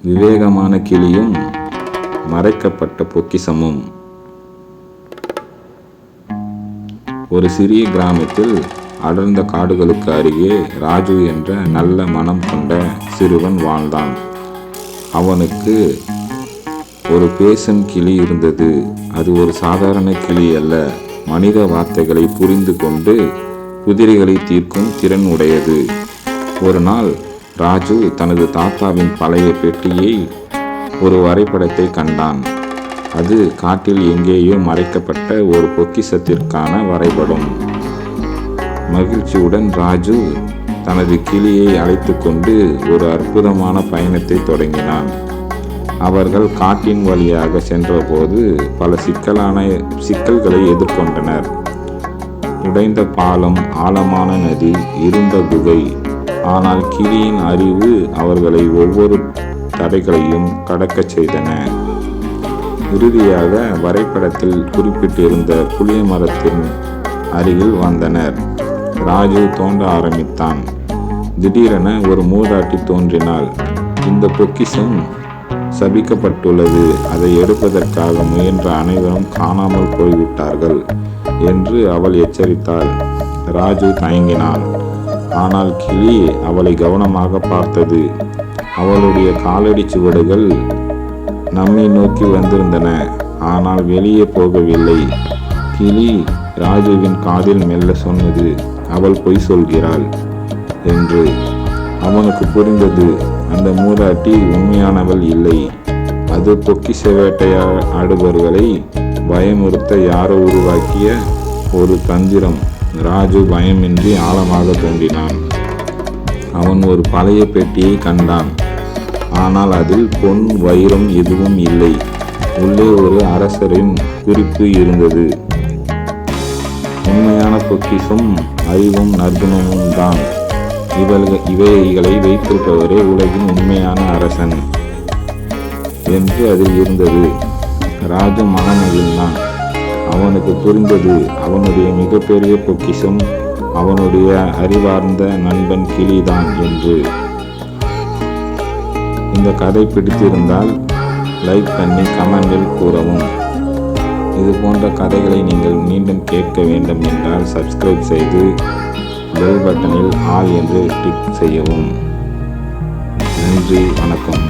விவேகமான கிளியும் மறைக்கப்பட்ட பொக்கிஷமும். ஒரு சிறிய கிராமத்தில் அடர்ந்த காடுகளுக்கு அருகே ராஜு என்ற நல்ல மனம் கொண்ட சிறுவன் வாழ்ந்தான். அவனுக்கு ஒரு பேசும் கிளி இருந்தது. அது ஒரு சாதாரண கிளி அல்ல, மனித வார்த்தைகளை புரிந்து கொண்டு குதிரைகளை தீர்க்கும் திறன் உடையது. ஒரு நாள் ராஜு தனது தாத்தாவின் பழைய பெட்டியை ஒரு வரைபடத்தை கண்டான். அது காட்டில் எங்கேயோ மறைக்கப்பட்ட ஒரு பொக்கிஷத்திற்கான வரைபடம். மகிழ்ச்சியுடன் ராஜு தனது கிளியை அழைத்து கொண்டு ஒரு அற்புதமான பயணத்தை தொடங்கினான். அவர்கள் காட்டின் வழியாக சென்றபோது பல சிக்கல்களை எதிர்கொண்டனர். உடைந்த பாலம், ஆழமான நதி, இருண்ட குகை. ஆனால் கிளியின் அறிவு அவர்களை ஒவ்வொரு தடைகளையும் கடக்கச் செய்தன. இறுதியாக வரைபடத்தில் குறிப்பிட்டிருந்த புளிய மரத்தின் அருகில் வந்தனர். ராஜு தோண்ட ஆரம்பித்தான். திடீரென ஒரு மூதாட்டி தோன்றினாள். இந்த பொக்கிஷம் சபிக்கப்பட்டுள்ளது, அதை எடுப்பதற்காக முயன்ற அனைவரும் காணாமல் போய்விட்டார்கள் என்று அவள் எச்சரித்தாள். ராஜு தயங்கினான். ஆனால் கிளி அவளை கவனமாக பார்த்தது. அவளுடைய காலடி சுவடுகள் நம்மை நோக்கி வந்திருந்தன, ஆனால் வெளியே போகவில்லை. கிளி ராஜுவின் காதில் மெல்ல சொன்னது, அவள் பொய் சொல்கிறாள் என்று. அவனுக்கு புரிந்தது, அந்த மூதாட்டி உண்மையானவள் இல்லை. அது பொக்கிஷ வேட்டையாடுபவர்களை பயமுறுத்த யாரோ உருவாக்கிய ஒரு தந்திரம். ராஜு பயமின்றி ஆழமாக தோன்றினான். அவன் ஒரு பழைய பெட்டியை கண்டான். ஆனால் அதில் பொன், வைரம் எதுவும் இல்லை. உள்ளே ஒரு அரசரின் குறிப்பு இருந்தது. உண்மையான பொக்கிஷம் அறிவும் நற்குணமும் தான். இவைகளை வைத்திருப்பவரே உலகின் உண்மையான அரசன் என்று அதில் இருந்தது. ராஜு மனமகிழ்ந்தான். அவனுக்கு புரிந்தது, அவனுடைய மிகப்பெரிய பொக்கிஷம் அவனுடைய அறிவார்ந்த நண்பன் கிளிதான் என்று. இந்த கதை பிடித்திருந்தால் லைக் பண்ணி கமெண்டில் கூறவும். இது போன்ற கதைகளை நீங்கள் மீண்டும் கேட்க வேண்டும் என்றால் சப்ஸ்கிரைப் செய்து பெல் பட்டனில் ஆல் என்று கிளிக் செய்யவும். நன்றி, வணக்கம்.